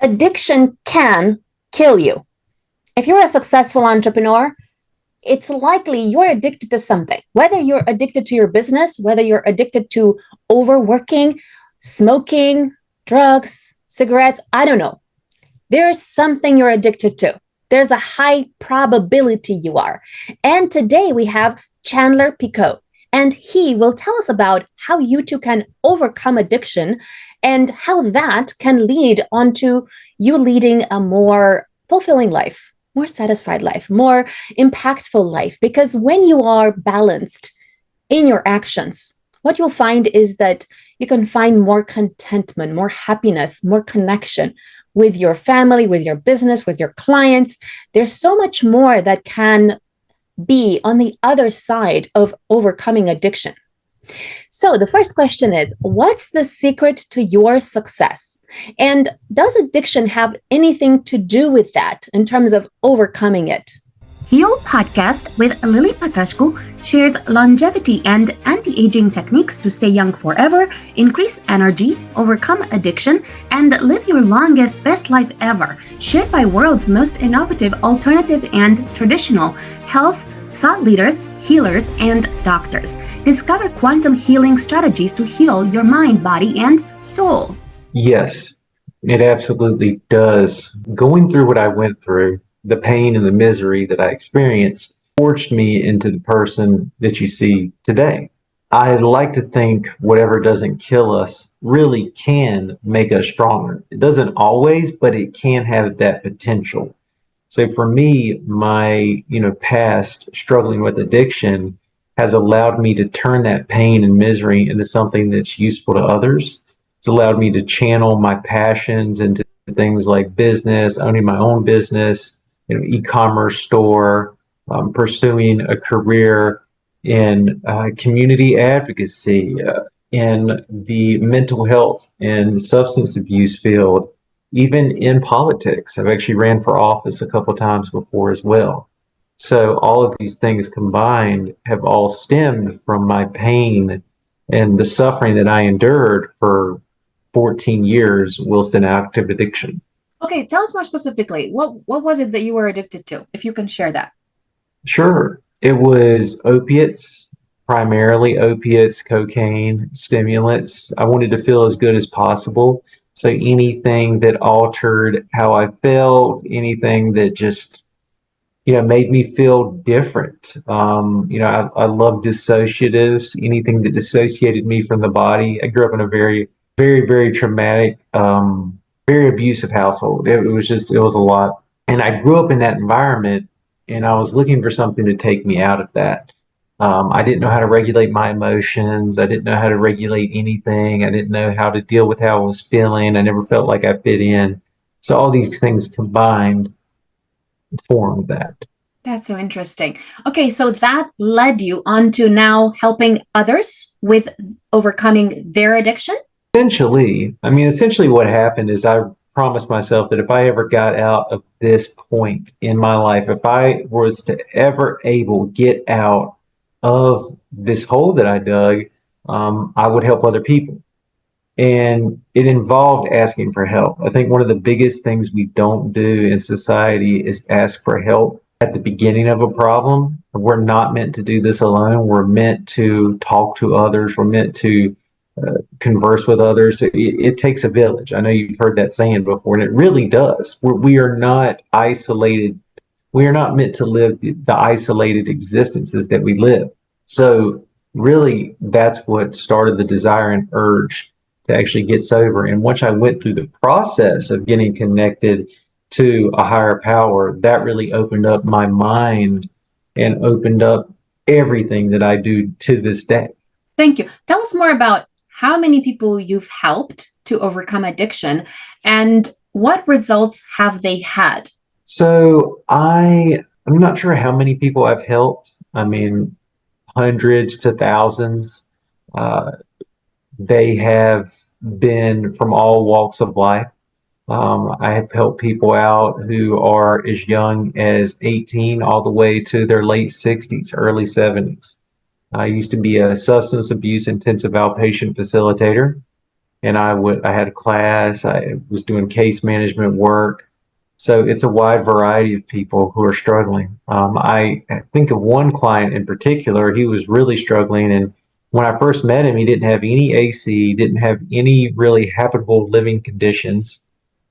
Addiction can kill you. If you're a successful entrepreneur, it's likely you're addicted to something, whether you're addicted to your business, whether you're addicted to overworking, smoking, drugs, cigarettes, I don't know. There's something you're addicted to. There's a high probability you are. And today we have Chandler Picot, and he will tell us about how you two can overcome addiction and how that can lead onto you leading a more fulfilling life, more satisfied life, more impactful life. Because when you are balanced in your actions, what you'll find is that you can find more contentment, more happiness, more connection with your family, with your business, with your clients. There's so much more that can be on the other side of overcoming addiction. So the first question is, what's the secret to your success? And does addiction have anything to do with that in terms of overcoming it? Heal Podcast with Lily Patrascu shares longevity and anti-aging techniques to stay young forever, increase energy, overcome addiction, and live your longest, best life ever, shared by world's most innovative, alternative, and traditional health thought leaders, healers, and doctors. Discover quantum healing strategies to heal your mind, body, and soul. Yes, it absolutely does. Going through what I went through, the pain and the misery that I experienced, forged me into the person that you see today. I like to think whatever doesn't kill us really can make us stronger. It doesn't always, but it can have that potential. So for me, my, past struggling with addiction has allowed me to turn that pain and misery into something that's useful to others. It's allowed me to channel my passions into things like business, owning my own business, e-commerce store, pursuing a career in community advocacy, in the mental health and substance abuse field, even in politics. I've actually ran for office a couple of times before as well. So all of these things combined have all stemmed from my pain and the suffering that I endured for 14 years whilst in active addiction. Okay, tell us more specifically. What was it that you were addicted to, if you can share that? Sure. It was opiates, primarily opiates, cocaine, stimulants. I wanted to feel as good as possible. So anything that altered how I felt, anything that just, made me feel different. I love dissociatives, anything that dissociated me from the body. I grew up in a very, very, very traumatic, very abusive household. It was a lot. And I grew up in that environment, and I was looking for something to take me out of that. I didn't know how to regulate my emotions. I didn't know how to regulate anything. I didn't know how to deal with how I was feeling. I never felt like I fit in. So all these things combined formed that. That's so interesting. Okay, so that led you on to now helping others with overcoming their addiction? Essentially what happened is I promised myself that if I ever got out of this point in my life, if I was to ever able get out of this hole that I dug, I would help other people. And it involved asking for help. I think one of the biggest things we don't do in society is ask for help at the beginning of a problem. We're not meant to do this alone. We're meant to talk to others. We're meant to converse with others. It takes a village. I know you've heard that saying before, and it really does. We are not isolated. We are not meant to live the isolated existences that we live. So really, that's what started the desire and urge to actually get sober. And once I went through the process of getting connected to a higher power, that really opened up my mind and opened up everything that I do to this day. Thank you. Tell us more about how many people you've helped to overcome addiction and what results have they had? So I'm not sure how many people I've helped. Hundreds to thousands. They have been from all walks of life. I have helped people out who are as young as 18 all the way to their late 60s, early 70s. I used to be a substance abuse intensive outpatient facilitator. and I had a class, I was doing case management work. So it's a wide variety of people who are struggling. I think of one client in particular, he was really struggling. And when I first met him, he didn't have any AC, didn't have any really habitable living conditions,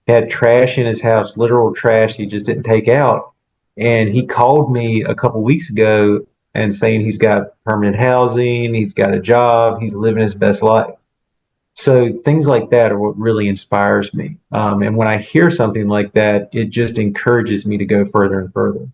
had trash in his house, literal trash he just didn't take out. And he called me a couple weeks ago and saying he's got permanent housing, he's got a job, he's living his best life. So things like that are what really inspires me. And when I hear something like that, it just encourages me to go further and further.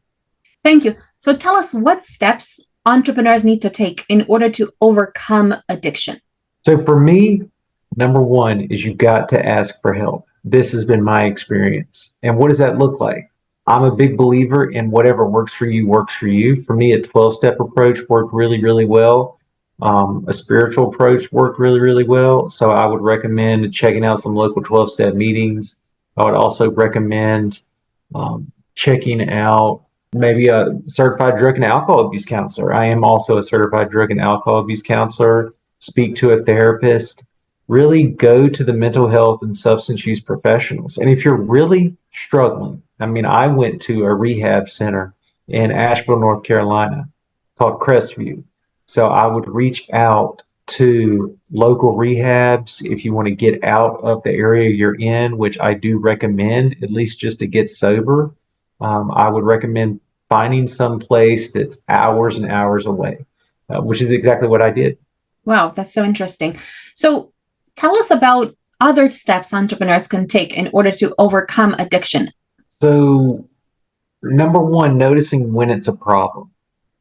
Thank you. So tell us what steps entrepreneurs need to take in order to overcome addiction. So for me, number one is you've got to ask for help. This has been my experience. And what does that look like? I'm a big believer in whatever works for you works for you. For me, a 12-step approach worked really, really well. A spiritual approach worked really, really well. So I would recommend checking out some local 12-step meetings. I would also recommend checking out maybe a certified drug and alcohol abuse counselor. I am also a certified drug and alcohol abuse counselor. Speak to a therapist. Really go to the mental health and substance use professionals. And if you're really struggling, I mean, I went to a rehab center in Asheville, North Carolina called Crestview. So I would reach out to local rehabs if you want to get out of the area you're in, which I do recommend, at least just to get sober. I would recommend finding some place that's hours and hours away, which is exactly what I did. Wow, that's so interesting. So tell us about other steps entrepreneurs can take in order to overcome addiction. So, number one, noticing when it's a problem.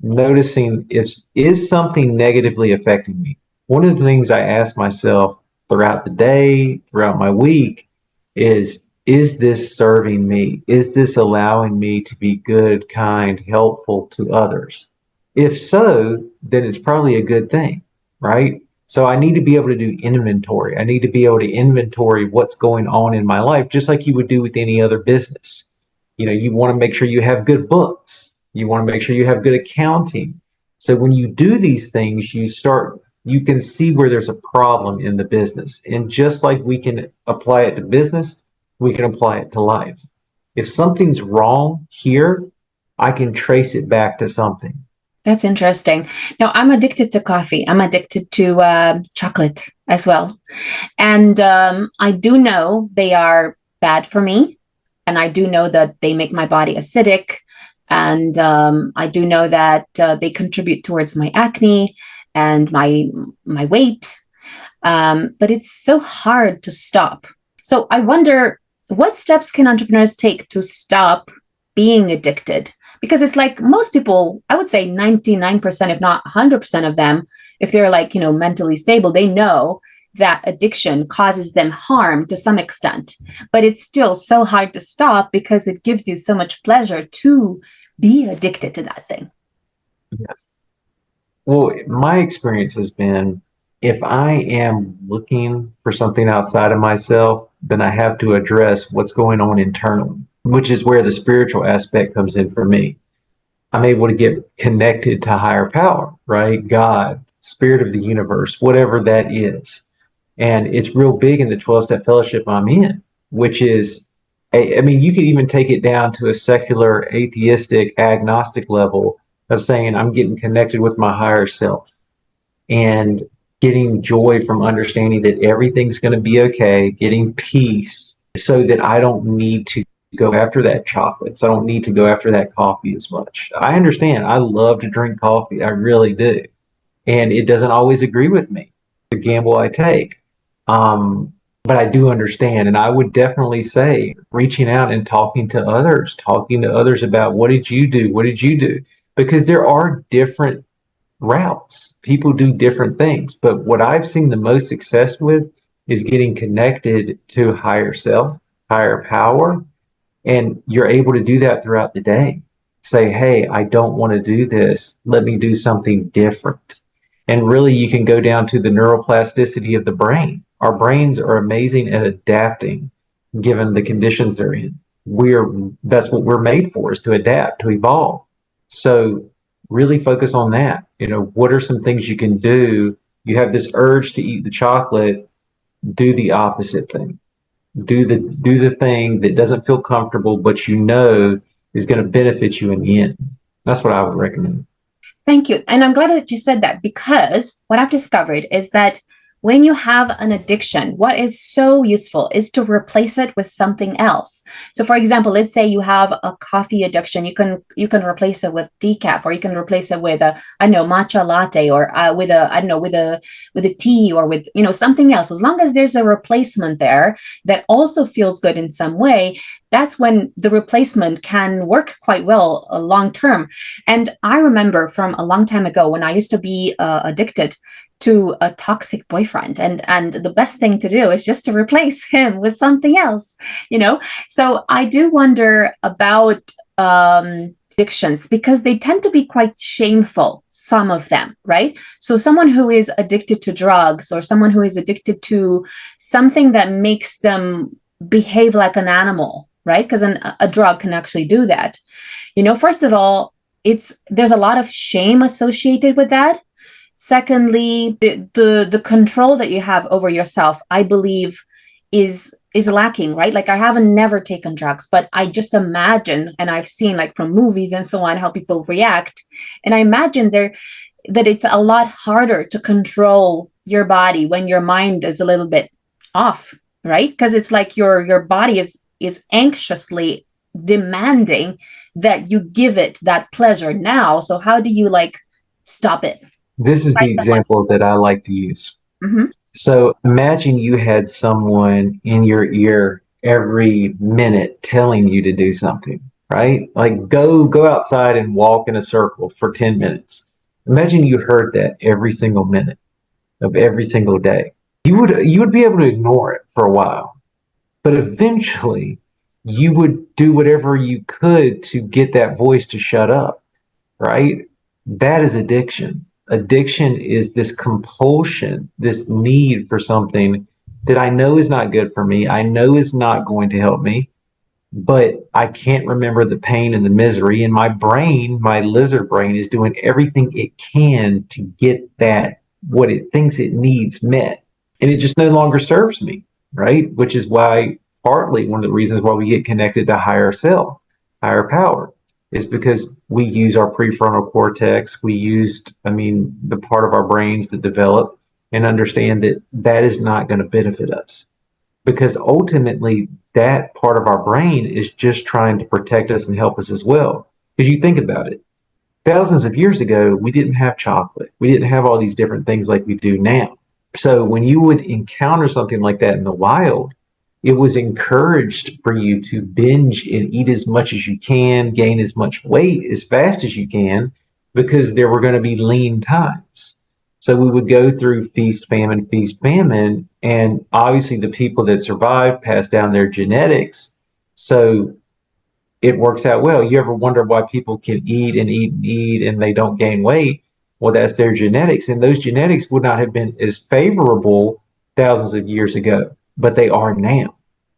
Noticing if is something negatively affecting me. One of the things I ask myself throughout the day, throughout my week, is this serving me? Is this allowing me to be good, kind, helpful to others? If so, then it's probably a good thing, right? So I need to be able to do inventory. I need to be able to inventory what's going on in my life, just like you would do with any other business. You know, you want to make sure you have good books. You want to make sure you have good accounting. So when you do these things, you can see where there's a problem in the business. And just like we can apply it to business, we can apply it to life. If something's wrong here, I can trace it back to something. That's interesting. Now, I'm addicted to coffee. I'm addicted to chocolate as well. And I do know they are bad for me. And I do know that they make my body acidic. And I do know that they contribute towards my acne and my weight. But it's so hard to stop. So I wonder, what steps can entrepreneurs take to stop being addicted? Because it's like most people, I would say 99%, if not 100% of them, if they're like, mentally stable, they know that addiction causes them harm to some extent. But it's still so hard to stop because it gives you so much pleasure to be addicted to that thing. Yes. Well, my experience has been if I am looking for something outside of myself, then I have to address what's going on internally, which is where the spiritual aspect comes in for me. I'm able to get connected to higher power, right? God, spirit of the universe, whatever that is. And it's real big in the 12-step fellowship I'm in, which is, I mean, you could even take it down to a secular, atheistic, agnostic level of saying, I'm getting connected with my higher self and getting joy from understanding that everything's going to be okay, getting peace so that I don't need to go after that chocolate. So I don't need to go after that coffee as much. I understand. I love to drink coffee. I really do. And it doesn't always agree with me, the gamble I take. But I do understand. And I would definitely say reaching out and talking to others about what did you do? What did you do? Because there are different routes. People do different things. But what I've seen the most success with is getting connected to higher self, higher power. And you're able to do that throughout the day. Say, hey, I don't want to do this. Let me do something different. And really, you can go down to the neuroplasticity of the brain. Our brains are amazing at adapting given the conditions they're in. That's what we're made for, is to adapt, to evolve. So really focus on that. What are some things you can do? You have this urge to eat the chocolate. do the opposite thing. Do the thing that doesn't feel comfortable, but you know is going to benefit you in the end. That's what I would recommend. Thank you. And I'm glad that you said that, because what I've discovered is that when you have an addiction, what is so useful is to replace it with something else. So for example, let's say you have a coffee addiction, you can replace it with decaf, or you can replace it with a, I don't know, matcha latte, or with a, I don't know, with a tea, or with, something else. As long as there's a replacement there that also feels good in some way, that's when the replacement can work quite well long term. And I remember from a long time ago when I used to be addicted to a toxic boyfriend, and the best thing to do is just to replace him with something else, so I do wonder about addictions, because they tend to be quite shameful, some of them, right? So someone who is addicted to drugs, or someone who is addicted to something that makes them behave like an animal, right? Because a drug can actually do that. First of all, there's a lot of shame associated with that. Secondly, the control that you have over yourself, I believe, is lacking, right? Like, I haven't never taken drugs, but I just imagine, and I've seen, like, from movies and so on, how people react, and I imagine that it's a lot harder to control your body when your mind is a little bit off, right? Because it's like your body is anxiously demanding that you give it that pleasure now. So how do you, like, stop it? This is the example that I like to use. Mm-hmm. So imagine you had someone in your ear every minute telling you to do something, right? Like go outside and walk in a circle for 10 minutes. Imagine you heard that every single minute of every single day. You would be able to ignore it for a while, but eventually you would do whatever you could to get that voice to shut up, right? That is addiction. Addiction is this compulsion, this need for something that I know is not good for me. I know is not going to help me, but I can't remember the pain and the misery. And my brain, my lizard brain, is doing everything it can to get that, what it thinks it needs, met. And it just no longer serves me, right? Which is why, partly one of the reasons why we get connected to higher self, higher power, is because we use our prefrontal cortex. We used, the part of our brains that develop, and understand that that is not going to benefit us, because ultimately that part of our brain is just trying to protect us and help us as well. Because you think about it, thousands of years ago, we didn't have chocolate. We didn't have all these different things like we do now. So when you would encounter something like that in the wild, it was encouraged for you to binge and eat as much as you can, gain as much weight as fast as you can, because there were going to be lean times. So we would go through feast, famine, and obviously the people that survived passed down their genetics. So it works out well. You ever wonder why people can eat and eat and eat and they don't gain weight? Well, that's their genetics. And those genetics would not have been as favorable thousands of years ago, but they are now.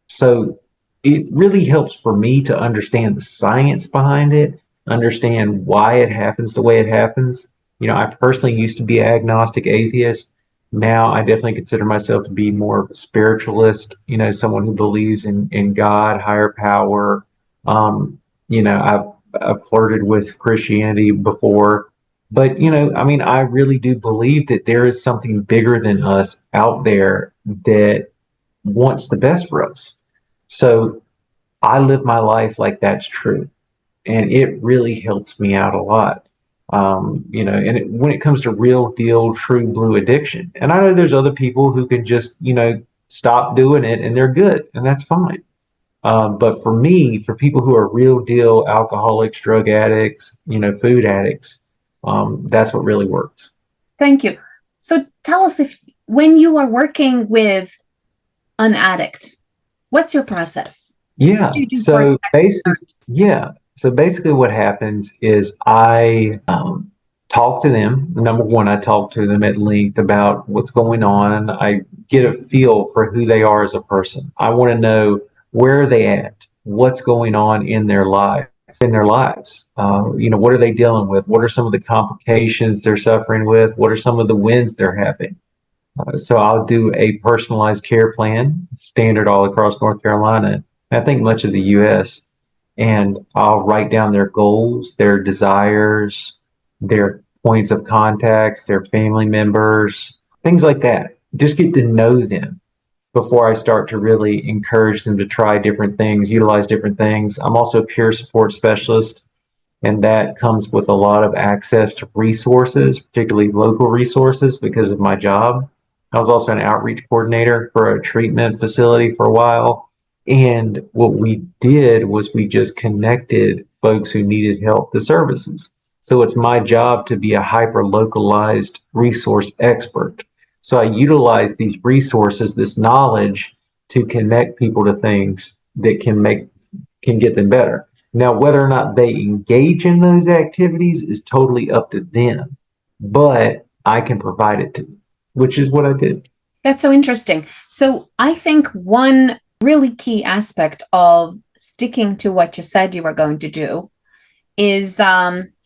So it really helps for me to understand the science behind it, understand why it happens the way it happens. I personally used to be an agnostic atheist. Now I definitely consider myself to be more of a spiritualist, someone who believes in God, higher power. I've flirted with Christianity before, but I really do believe that there is something bigger than us out there that wants the best for us. So I live my life like that's true, and it really helps me out a lot. When it comes to real deal, true blue addiction, and I know there's other people who can just, stop doing it and they're good, and that's fine. But for me, for people who are real deal alcoholics, drug addicts, food addicts, that's what really works. Thank you. So tell us, if when you are working with an addict, what's your process? Yeah. What do you do So basically, yeah. So basically, what happens is I talk to them. Number one, I talk to them at length about what's going on. I get a feel for who they are as a person. I want to know, where are they at? What's going on in their life? In their lives, what are they dealing with? What are some of the complications they're suffering with? What are some of the wins they're having? So I'll do a personalized care plan, standard all across North Carolina, and I think much of the US. And I'll write down their goals, their desires, their points of contacts, their family members, things like that. Just get to know them before I start to really encourage them to try different things, utilize different things. I'm also a peer support specialist, and that comes with a lot of access to resources, particularly local resources, because of my job. I was also an outreach coordinator for a treatment facility for a while. And what we did was we just connected folks who needed help to services. So it's my job to be a hyper localized resource expert. So I utilize these resources, this knowledge, to connect people to things that can get them better. Now, whether or not they engage in those activities is totally up to them, but I can provide it to them, which is what I did. That's so interesting. So I think one really key aspect of sticking to what you said you were going to do is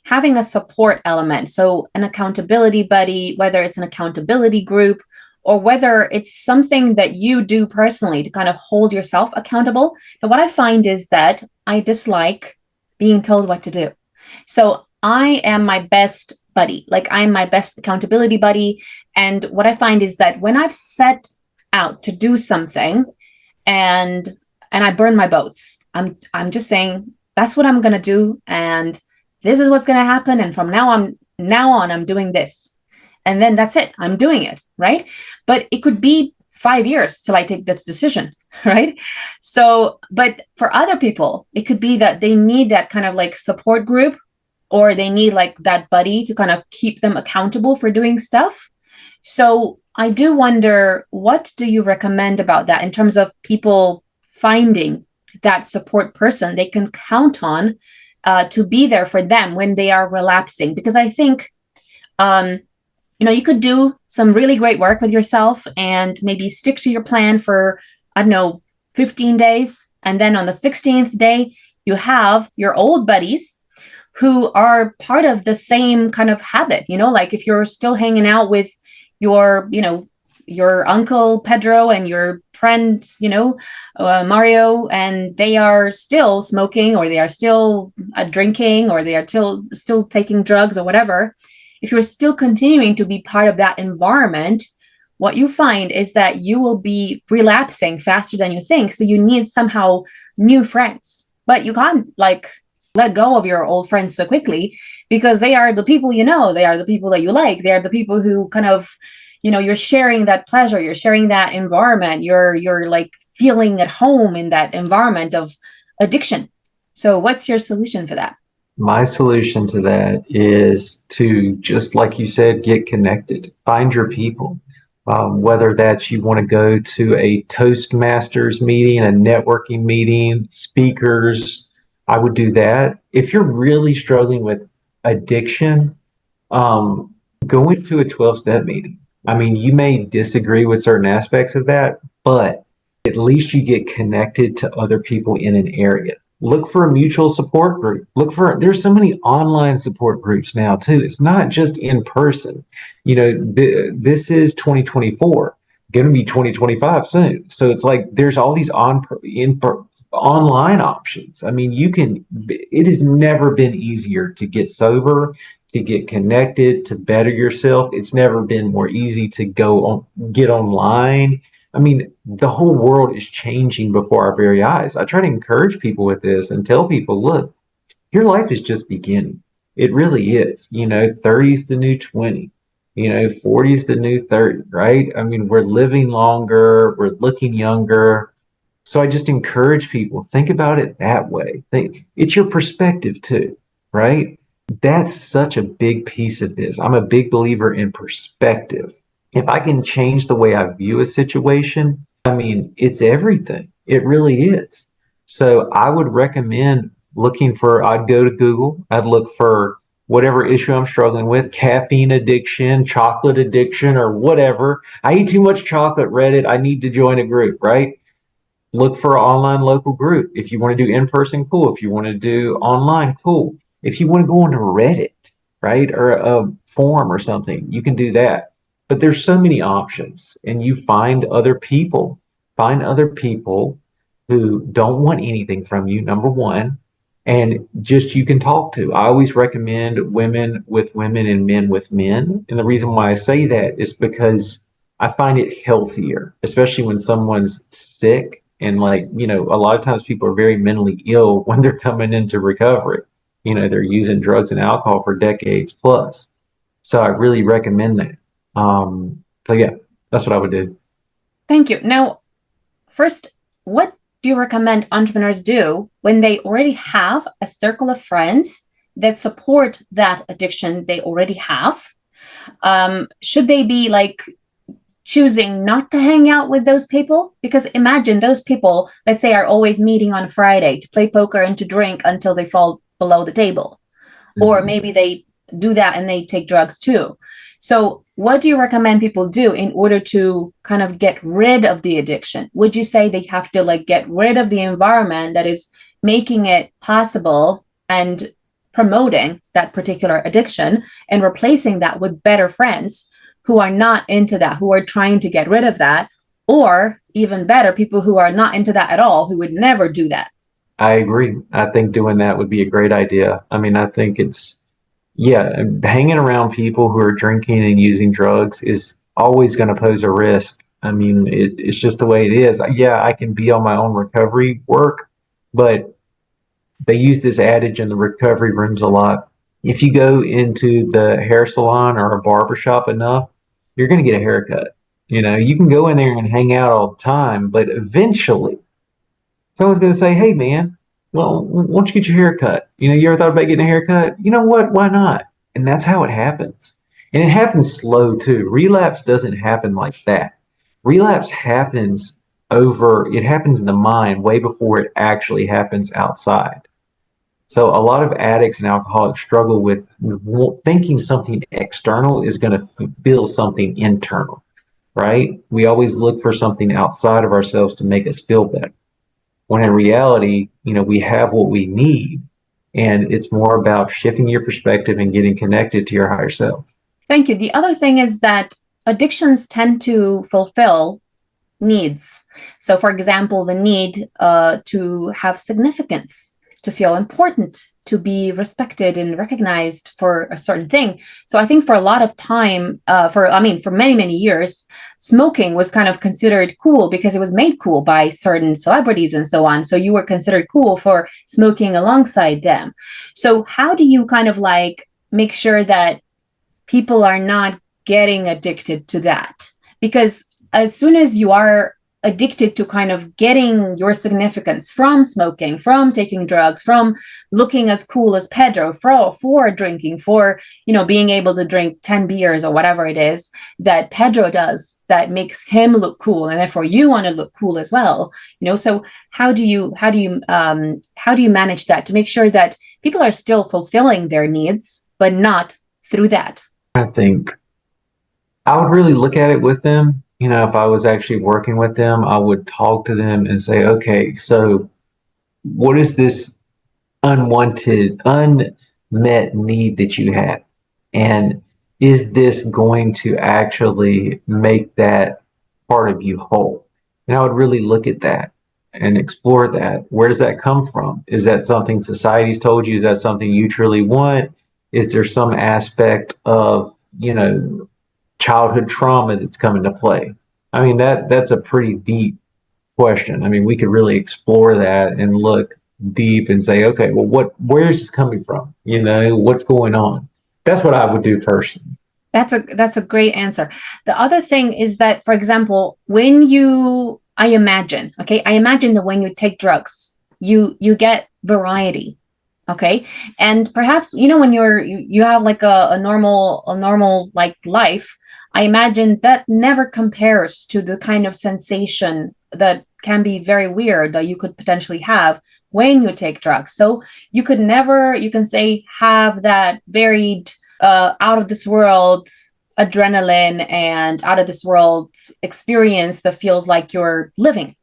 having a support element. So an accountability buddy, whether it's an accountability group or whether it's something that you do personally to kind of hold yourself accountable. And what I find is that I dislike being told what to do. So I am my best buddy. Like I am my best accountability buddy. And what I find is that when I've set out to do something and I burn my boats, I'm just saying that's what I'm gonna do, and this is what's gonna happen. And from now on, I'm doing this. And then that's it. I'm doing it, right? But it could be 5 years till I take this decision, right? So, but for other people, it could be that they need that kind of like support group, or they need like that buddy to kind of keep them accountable for doing stuff. So I do wonder, what do you recommend about that in terms of people finding that support person they can count on to be there for them when they are relapsing? Because I think, you could do some really great work with yourself and maybe stick to your plan for, I don't know, 15 days. And then on the 16th day, you have your old buddies who are part of the same kind of habit, like if you're still hanging out with your uncle Pedro and your friend, Mario, and they are still smoking, or they are still drinking, or they are still taking drugs or whatever. If you're still continuing to be part of that environment, what you find is that you will be relapsing faster than you think. So you need somehow new friends, but you can't like let go of your old friends so quickly, because they are the people they are the people that you like, they are the people who kind of, you're sharing that pleasure, you're sharing that environment, you're like feeling at home in that environment of addiction. So what's your solution for that? My solution to that is to, just like you said, get connected, find your people. Whether that's you want to go to a Toastmasters meeting, a networking meeting, speakers, I would do that. If you're really struggling with addiction, go into a 12-step meeting. I mean, you may disagree with certain aspects of that, but at least you get connected to other people in an area. Look for a mutual support group. There's so many online support groups now too. It's not just in person. This is 2024, going to be 2025 soon. So it's like there's all these online options. I mean, it has never been easier to get sober, to get connected, to better yourself. It's never been more easy to get online. I mean, the whole world is changing before our very eyes. I try to encourage people with this and tell people, look, your life is just beginning. It really is. 30 is the new 20. 40 is the new 30, right? I mean, we're living longer, we're looking younger. So I just encourage people, think about it that way. It's your perspective too, right? That's such a big piece of this. I'm a big believer in perspective. If I can change the way I view a situation, I mean, it's everything. It really is. So I would recommend I'd go to Google, I'd look for whatever issue I'm struggling with, caffeine addiction, chocolate addiction, or whatever. I eat too much chocolate, Reddit, I need to join a group, right? Look for an online local group. If you want to do in-person, cool. If you want to do online, cool. If you want to go onto Reddit, right, or a forum or something, you can do that. But there's so many options, and you find other people who don't want anything from you, number one, and just you can talk to. I always recommend women with women and men with men. And the reason why I say that is because I find it healthier, especially when someone's sick. And like, a lot of times people are very mentally ill when they're coming into recovery. They're using drugs and alcohol for decades plus. So I really recommend that. So yeah, that's what I would do. Thank you. Now, first, what do you recommend entrepreneurs do when they already have a circle of friends that support that addiction they already have? Should they be like choosing not to hang out with those people? Because imagine those people, let's say, are always meeting on Friday to play poker and to drink until they fall below the table. Or maybe they do that and they take drugs too. So what do you recommend people do in order to kind of get rid of the addiction? Would you say they have to like get rid of the environment that is making it possible and promoting that particular addiction and replacing that with better friends who are not into that, who are trying to get rid of that, or even better, people who are not into that at all, who would never do that? I agree. I think doing that would be a great idea. I mean, I think yeah, hanging around people who are drinking and using drugs is always going to pose a risk. I mean, it's just the way it is. Yeah, I can be on my own recovery work, but they use this adage in the recovery rooms a lot. If you go into the hair salon or a barber shop enough, you're going to get a haircut. You can go in there and hang out all the time, but eventually someone's going to say, hey, man, well, why don't you get your hair cut? You ever thought about getting a haircut? You know what? Why not? And that's how it happens. And it happens slow too. Relapse doesn't happen like that. Relapse it happens in the mind way before it actually happens outside. So a lot of addicts and alcoholics struggle with thinking something external is going to fulfill something internal, right? We always look for something outside of ourselves to make us feel better. When in reality, we have what we need, and it's more about shifting your perspective and getting connected to your higher self. Thank you. The other thing is that addictions tend to fulfill needs. So, for example, the need to have significance, to feel important, to be respected and recognized for a certain thing. So I think for a lot of time, for many, many years, smoking was kind of considered cool because it was made cool by certain celebrities and so on. So you were considered cool for smoking alongside them. So how do you kind of like make sure that people are not getting addicted to that? Because as soon as you are addicted to kind of getting your significance from smoking, from taking drugs, from looking as cool as Pedro, for drinking, for, being able to drink 10 beers or whatever it is that Pedro does that makes him look cool. And therefore you want to look cool as well. So how do you manage that to make sure that people are still fulfilling their needs, but not through that? I think I would really look at it with them. If I was actually working with them, I would talk to them and say, okay, so what is this unwanted, unmet need that you have? And is this going to actually make that part of you whole? And I would really look at that and explore that. Where does that come from? Is that something society's told you? Is that something you truly want? Is there some aspect of, childhood trauma that's come into play? I mean, that's a pretty deep question. I mean, we could really explore that and look deep and say, okay, well, where is this coming from? What's going on? That's what I would do personally. That's a great answer. The other thing is that, for example, I imagine that when you take drugs, you get variety. Okay. And perhaps, when you have like a normal like life, I imagine that never compares to the kind of sensation that can be very weird that you could potentially have when you take drugs. So you can say, have that varied, out of this world adrenaline and out of this world experience that feels like you're living.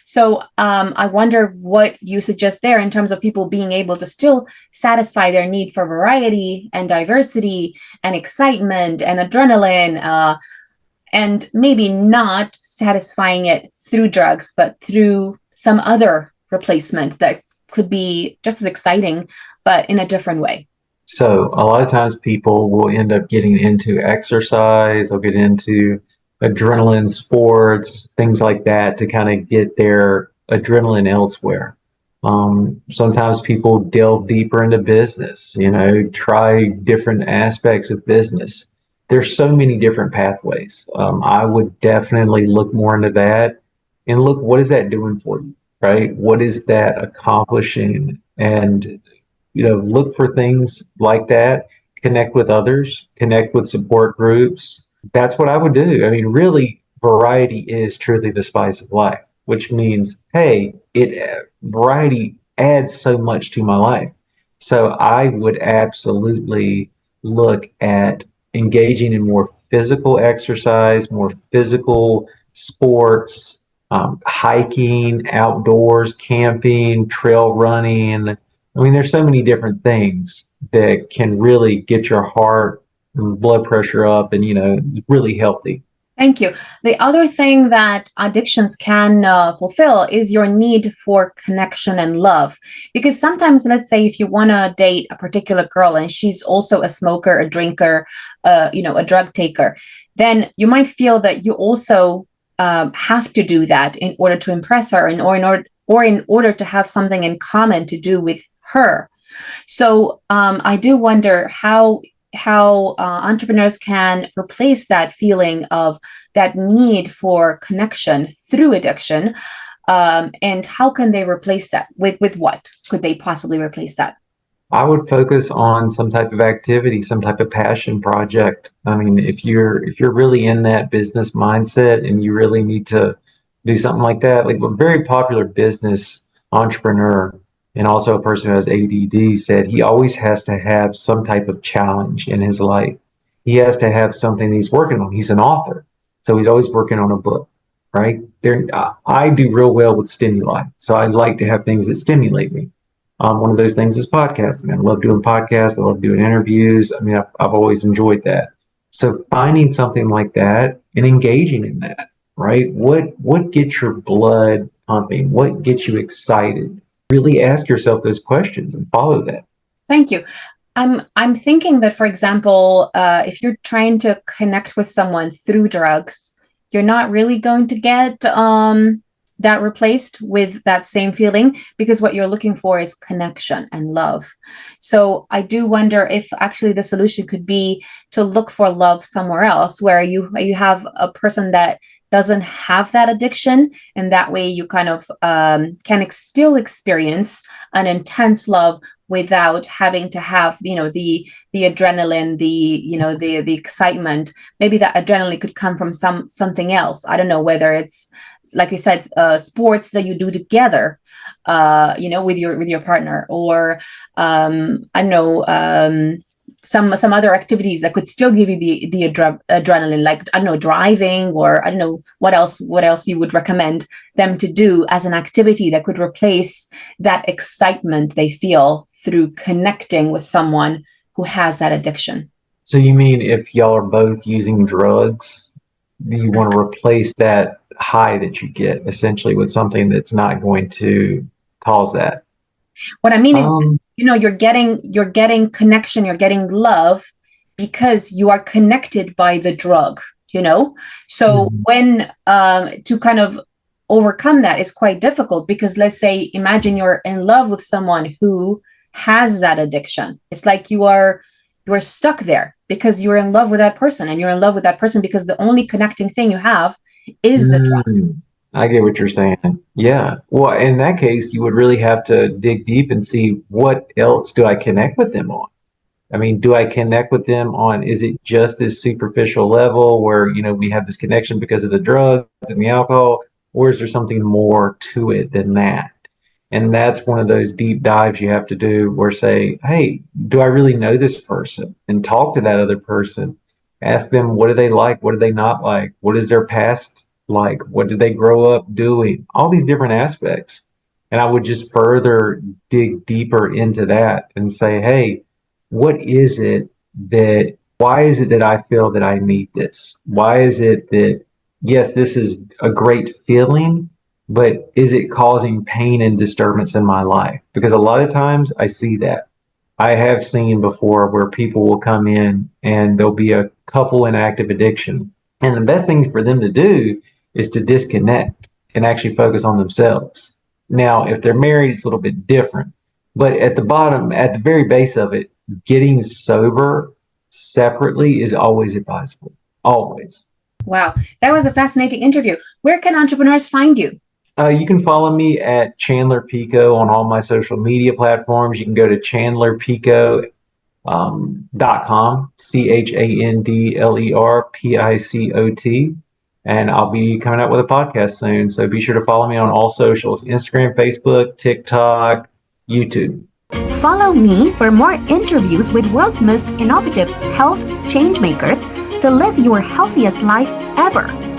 So I wonder what you suggest there in terms of people being able to still satisfy their need for variety and diversity and excitement and adrenaline, and maybe not satisfying it through drugs, but through some other replacement that could be just as exciting, but in a different way. So a lot of times people will end up getting into exercise, they'll get into adrenaline sports, things like that to kind of get their adrenaline elsewhere. Sometimes people delve deeper into business, try different aspects of business. There's so many different pathways. I would definitely look more into that and look, what is that doing for you, right? What is that accomplishing? And look for things like that, connect with others, connect with support groups. That's what I would do. I mean, really, variety is truly the spice of life, which means, hey, variety adds so much to my life. So I would absolutely look at engaging in more physical exercise, more physical sports, hiking, outdoors, camping, trail running. I mean, there's so many different things that can really get your heart and blood pressure up and, really healthy. Thank you. The other thing that addictions can fulfill is your need for connection and love. Because sometimes, let's say, if you want to date a particular girl and she's also a smoker, a drinker, a drug taker, then you might feel that you also have to do that in order to impress her, or in order to have something in common to do with her. So I do wonder how entrepreneurs can replace that feeling of that need for connection through addiction, and how can they replace that with what could they possibly replace that? I would focus on some type of activity, some type of passion project. I mean, if you're really in that business mindset and you really need to do something like that, like a very popular business entrepreneur and also a person who has ADD said he always has to have some type of challenge in his life. He has to have something he's working on. He's an author, so he's always working on a book, right? I do real well with stimuli, so I like to have things that stimulate me. One of those things is podcasting. I love doing podcasts. I love doing interviews. I mean, I've always enjoyed that. So finding something like that and engaging in that, right? What gets your blood pumping? What gets you excited? Really ask yourself those questions and follow that. Thank you. I'm thinking that, for example, if you're trying to connect with someone through drugs, you're not really going to get that replaced with that same feeling, because what you're looking for is connection and love. So I do wonder if actually the solution could be to look for love somewhere else, where you have a person that doesn't have that addiction, and that way you kind of can still experience an intense love without having to have the adrenaline, the excitement. Maybe that adrenaline could come from something else. I don't know, whether it's, like you said, sports that you do together, with your partner, or I don't know, some other activities that could still give you the adrenaline, like, I don't know, driving, or I don't know what else you would recommend them to do as an activity that could replace that excitement they feel through connecting with someone who has that addiction. So you mean if y'all are both using drugs, you want to replace that high that you get essentially with something that's not going to cause that? What I mean is, Um, you're getting connection, you're getting love because you are connected by the drug, So mhm. when to kind of overcome that is quite difficult, because let's say, imagine you're in love with someone who has that addiction. It's like you're stuck there because you're in love with that person, and you're in love with that person because the only connecting thing you have is the drug. I get what you're saying. Yeah. Well, in that case, you would really have to dig deep and see what else do I connect with them on? I mean, do I connect with them on, is it just this superficial level where, we have this connection because of the drugs and the alcohol, or is there something more to it than that? And that's one of those deep dives you have to do where say, hey, do I really know this person? And talk to that other person. Ask them, what do they like? What do they not like? What is their past? like? What did they grow up doing? All these different aspects. And I would just further dig deeper into that and say, hey, what is it why is it that I feel that I need this? Why is it that, yes, this is a great feeling, but is it causing pain and disturbance in my life? Because a lot of times I see that. I have seen before where people will come in and there'll be a couple in active addiction. And the best thing for them to do is to disconnect and actually focus on themselves. Now, if they're married, it's a little bit different. But at the bottom, at the very base of it, getting sober separately is always advisable. Always. Wow, that was a fascinating interview. Where can entrepreneurs find you? You can follow me at Chandler Picot on all my social media platforms. You can go to chandlerpicot.com, ChandlerPicot. And I'll be coming out with a podcast soon. So be sure to follow me on all socials: Instagram, Facebook, TikTok, YouTube. Follow me for more interviews with world's most innovative health change makers to live your healthiest life ever.